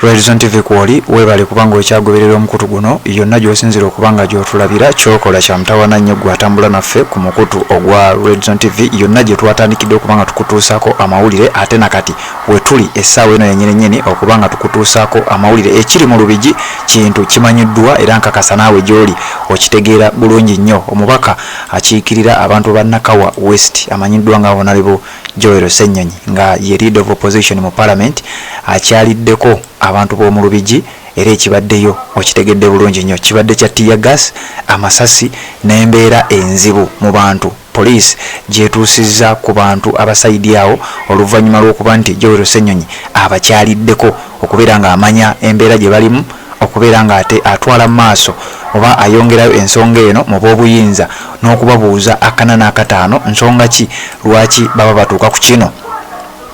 Horizon TV kwoli webale kubanga ekyagoberera omukutu guno yonna gy'osinzira okubanga gy'otulabira kyokola kya mutawana nnyo gwatambula naffe ku mukutu ogwa Horizon TV yonna gye twatandikidde okubanga tukutuusaako amawulire ate nakati wetuli essaawa eno yennyini okubanga tukutuusaako amawulire ekiri mu Lubigi kintu kimanyiddwa era nkakasa naawe gy'oli okitegeera bulungi nnyo. Omubaka akiikirira abantu ba Nakawa West amanyiddwa nga Honorable Joel Ssenyonyi nga ye leader of opposition mu parliament akyaliddeko abantu b'omu Lubigi era ekibaddeyo okitegedde bulungi nnyo kibadde kya tear gas amasasi n'embeera enzibu mu bantu police gyetuusizza ku bantu abasaidi awo oluvannyuma lw'okuba nti Joel Ssenyonyi abakyaliddeko okubeera nga amanya embeera gye balimu okubeera nga ate atwala maaso oba ayongerayo ensonga eno mu b'obuyinza n'okubabuuza akana n'akataano nsonga ki lwaki baba batuuka ku kino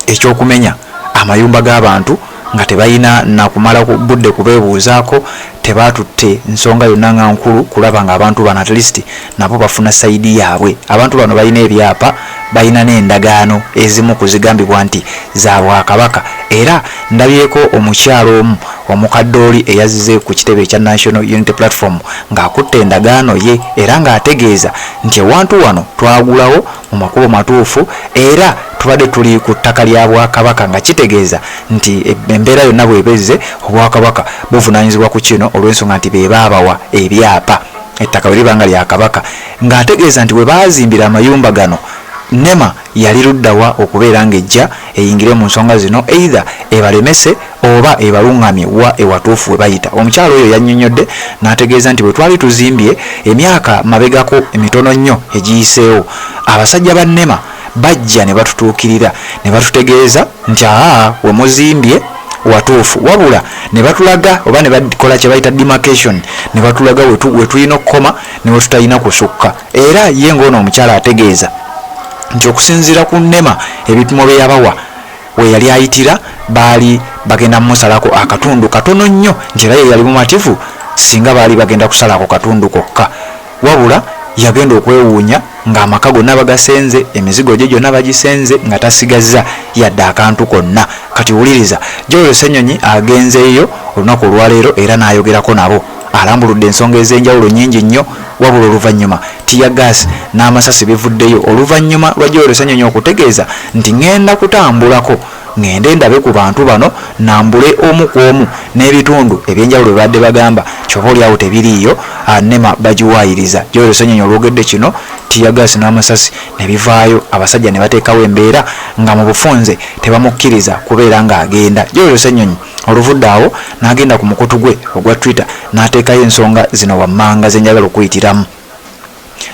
ekyokumenya amayumba g'abantu nga tebalina nakumala ku budde kubeebuuzaako tebatutte nsonga yonna nga nkulu kulaba nga abantu bano at least nabo bafuna saidi yaabwe. Abantu bano balina ebyapa balina n'endagaano ezimu kuzigambibwa nti za Bwakabaka era ndabyeko omukyalo omu omukaddooli eyazize ku kitebe ekya National Unity Platform ng'akutte endagaano ye era ng'ategeeza nti ewantu wano twagulawo mu makubo matuufu era tubadde tuli ku ttaka lya Bwakabaka nga kitegeeza nti embeera yonna bwebezze Obwakabaka buvunaanyizibwa ku kino olw'ensonga nti be baabawa ebyapa ettaka bwe libanga lya Kabaka ng'ategeeza nti bwe baazimbira amayumba gano NEMA yali luddawa okubeera ng'ejja eyingire mu nsonga zino either ebalemese oba ebalungamye wa ewatuufu we bayita. Omukyalo oyo yannyonnyodde n'ategeeza nti bwe twali tuzimbye emyaka mabegako emitono nnyo egiyiseewo abasajja ba NEMA bajja ne batutuukirira ne batutegeeza nti we muzimbye watuufu wabula ne batulaga oba ne bakola kye bayita demarcation ne batulaga we tulina okukoma ne we tutalina kusukka era ye ng'ono omukyala ategeeza nti okusinziira ku NEMA ebipimo bye yabawa we yali ayitira baali bagenda musalako akatundu katono nnyo nti era ye yali mumativu singa baali bagenda kusalako katundu kokka wabula yagenda okwewuunya ng'amaka gonna bagasenze emizigo gye gyonna bagisenze nga tasigazza yadde akantu konna. Kati wuliriza Joel Ssenyonyi agenzeeyo olunaku olwaleero era n'ayogerako nabo alambuludde ensonga ez'enjawulo nnyingi nnyo wabula oluvannyuma tear gas n'amasasi bivuddeyo oluvannyuma lwa Joel Ssenyonyi okutegeeza nti ngenda kutambulako ngende ndabe ku bantu bano nambule omu ku omu n'ebitundu ebyenjawulo badde bagamba kyoba oliawo tebiriiyo NEMA bagiwaayiriza. Joel Ssenyonyi olwogedde kino tear gas n'amasasi ne bivaayo abasajja ne bateekawo embeera nga mu bufunze tebamukkiriza kubeera ng'agenda. Joel Ssenyonyi oluvudde awo n'agenda ku mukutu gwe ogwa Twitter n'ateekayo ensonga zino wammanga ze njagala okuyitiramu.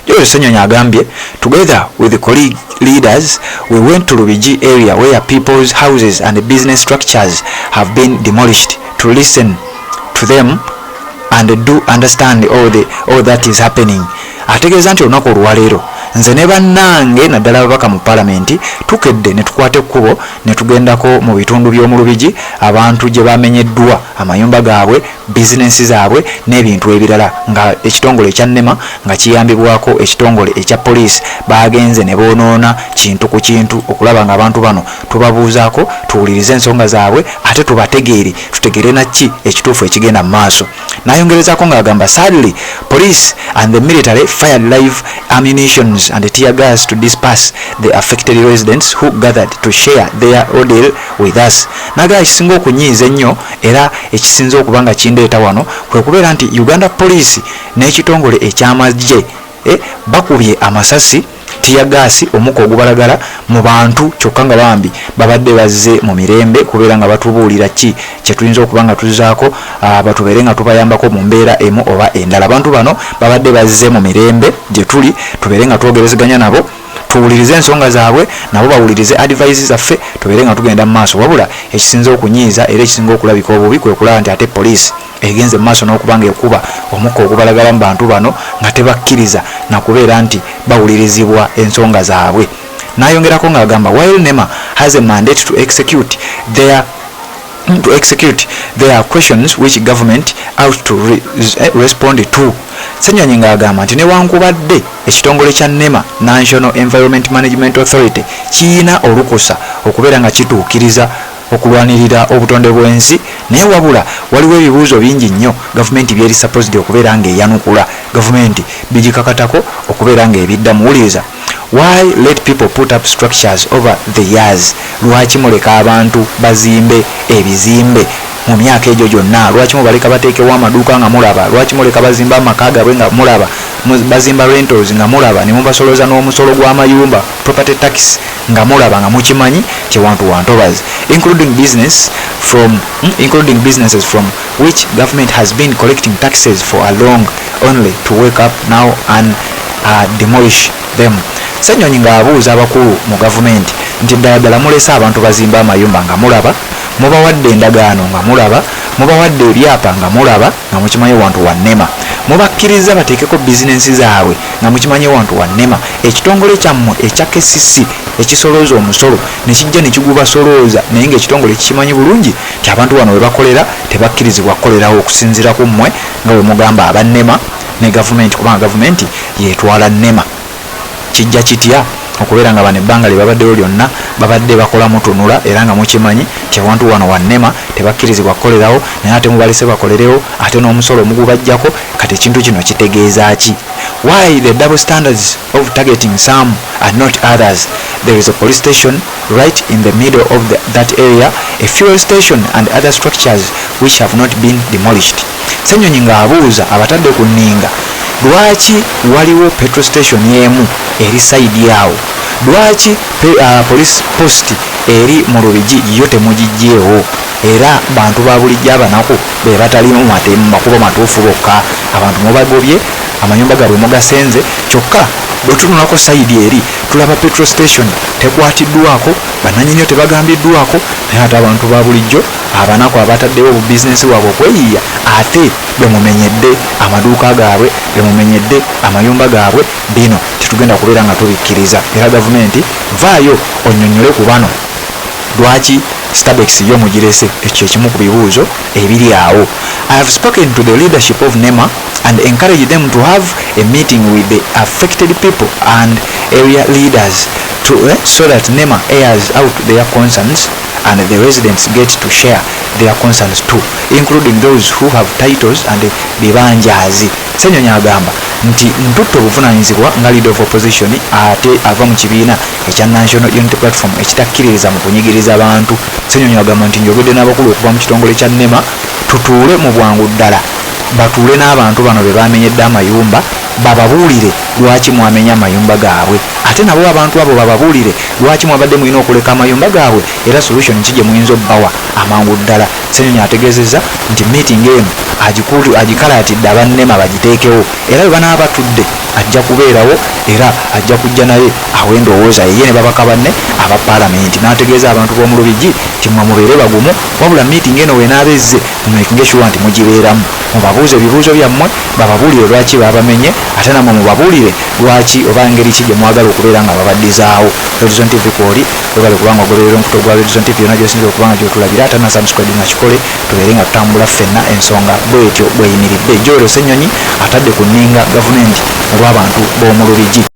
Joel Ssenyonyi agambye together with the colleague leaders we went to Lubigi area where people's houses and business structures have been demolished to listen to them and do understand all that is happening. Ategeeza nti olunaku olwaleero nze ne bannange naddala ababaka mu palamenti tukedde ne tukwata ekkubo ne tugendako mu bitundu by'omu Lubigi abantu gye bamenyeddwa amayumba gaabwe bizinensi zaabwe n'ebintu ebirala nga ekitongole ekya NEMA nga kiyambibwako ekitongole ekya poliisi bagenze ne boonoona kintu ku kintu okulaba nga abantu bano tubabuuzaako tuwulirize ensonga zaabwe ate tubategeere tutegeere nakki ekituufu ekigenda mu maaso. N'ayongerezaako ng'agamba sadly police and the military fired live ammunition and tear gas to disperse the affected residents who gathered to share their ordeal with us. Naga ekisinga okunyiiza ennyo era ekisinza okubanga kindeeta wano kwe kubeera nti Uganda Police n'ekitongole eky'amagye bakubye amasasi tear gas omuko ogubalagala mu bantu kyokka nga bambi babadde bazze mu mirembe kubeera nga batubuulira ki kye tuyinza okubanga tuzaako batubeere nga tubayambako mu mbeera emu oba endala. Abantu bano babadde bazze mu mirembe gye tuli tubeere nga twogerezeganya nabo tuwulirize ensonga zaabwe nabo bawulirize advice zaffe tubeere nga tugenda mu maaso wabula ekisinza okunyiiza era ekisinga okulabika obubi kwe kulaba nti ate poliisi egenze mu maaso n'okubanga ekuba omukka ogubalagala mu bantu bano nga tebakkiriza nakubeera nti bawulirizibwa ensonga zaabwe. N'ayongerako ng'agamba while NEMA has a mandate to execute there are questions which government ought to respond to. Ssenyonyi ng'agamba nti newankubadde ekitongole kya NEMA National Environment Management Authority kiina olukusa okubeera nga kituukiriza okulwanirira obutonde bw'ensi, naye wabula waliwo ebibuuzo bingi nnyo gavumenti byeri supposed okubeera ng'eyanukula, gavumenti bigikakatako okubeera ng'ebidda muwuliriza. Why let people put up structures over the years? Lwaki muleka abantu bazimbe ebizimbe mu myaka egyo gyonna? Lwaki mubaleka bateekewo amaduuka nga mulaba? Lwaki muleka bazimba amaka gaabwe nga mulaba? Bazimba rentals nga mulaba, ne mubasoloza n'omusolo gw'amayumba, property tax nga mulaba, nga mukimanyi kyewantu wantobazi, including businesses from which government has been collecting taxes for a long, only to wake up now and demolish them. Ssenyonyi ng'abuuza abakulu mu gavumenti nti ddala mulese abantu bazimba amayumba nga mulaba, mubawadde endagaano nga mulaba, mubawadde ebyapa nga mulaba, nga mukimanyi wantu wannema, mubakkiriza bateekeko bizinensi zaabwe nga mukimanyi wantu wannema. Ekitongole kyammwe ekya KCC ekisolooza omusolo ne kijja ne kigubasolooza, naye ng'ekitongole kikimanyi bulungi nti abantu bano we bakolera tebakkirizibwa kukolerawo okusinziira ku mmwe nga bwe mugamba abannema ne gavumenti, kubanga gavumenti yeetwala nnema. Kijja kitya okubeera nga bano ebbanga lye babaddeyo lyonna babadde bakola mutunula, era nga mukimanyi kyewantu wano wannema tebakkirizibwa kukolerawo, naye ate mubalese bakolerewo, ate n'omusolo mugubajjako. Kati ekintu kino kitegeeza ki? Why the double standards of targeting some and not others? There is a police station right in the middle of that area, a fuel station and other structures which have not been demolished. Ssenyonyi ng'abuuza abatadde ku nninga, lwaki waliwo petrol station y'emu eri sayidi yawo? Lwaki police post eri mu Lubigi yo temugijjeewo? Era bantu ba bulijjo abanaku be batalimu makubo matuufu bokka, abantu mubagobye, amayumba gaabwe mugasenze, kyokka bwe tunulako sayidi eri tulaba petrol station tekwatiddwako, bannanyinyo tebagambiddwako, naye ate abantu ba bulijjo abanaku abataddewo obubizinesi bwabwe okweyiiya, ate bwe mumenyedde amaduuka gaabwe, bwe mumenyedde amayumba gaabwe, bino tetugenda kubeera nga tubikkiriza. Era gavumenti vaayo onnyonnyole ku bano, lwaki Stabex yo mugirese? Ekyo ekimu ku bibuuzo ebiri awo. I have spoken to the leadership of NEMA and encourage them to have a meeting with the affected people and area leaders so that NEMA airs out their concerns and the residents get to share their concerns too, including those who have titles and bibanjazi. Ssenyonyi agamba nti ntutto obuvunaanyizibwa nga leader of opposition ate ava mu kibiina ekya National Unity Platform ekitakkiririza mu kunyigiriza abantu. Ssenyonyi agamba nti njogedde n'abakulu okuva mu kitongole kya NEMA tutuule mu bwangu ddala, batuule n'abantu bano be bamenyedde amayumba, bababuulire lwaki mwamenya amayumba gaabwe, ate nabo abantu abo bababuulire lwaki mwabadde mulina okuleka amayumba gaabwe, era solution ki gye muyinza obbawa amangu ddala. Ssenyonyi ategeezezza nti meeting eno agikalaatidde abannema bagiteekewo, era bwe banaaba batudde ajja kubeerawo, era ajja kujja naye awe endowooza ye ne babaka banne aba paalamenti. N'ategeeza abantu b'omu Lubigi nti mmwe mubeere bagumu, wabula meeting eno weenaaba ezze mumekinge sure nti mugibeeramu, mubabuuze ebibuuzo byammwe, bababuulire lwaki babamenye, ate nammwe mubabuulire lwaki oba ngeri ki gye mwagala okubeera nga babaddizaawo. Horizon TV kwoli webale kubanga ogoberera omukuto gwa Horizon TV yonna gy'osinza okuba nga gy'otulabira, ate na subscribe nga kikole, tubeere nga tutambula ffenna ensonga bw'etyo bw'eyimiridde. Joel Ssenyonyi atadde ku nninga gavumenti olw'abantu b'omu Lubigi.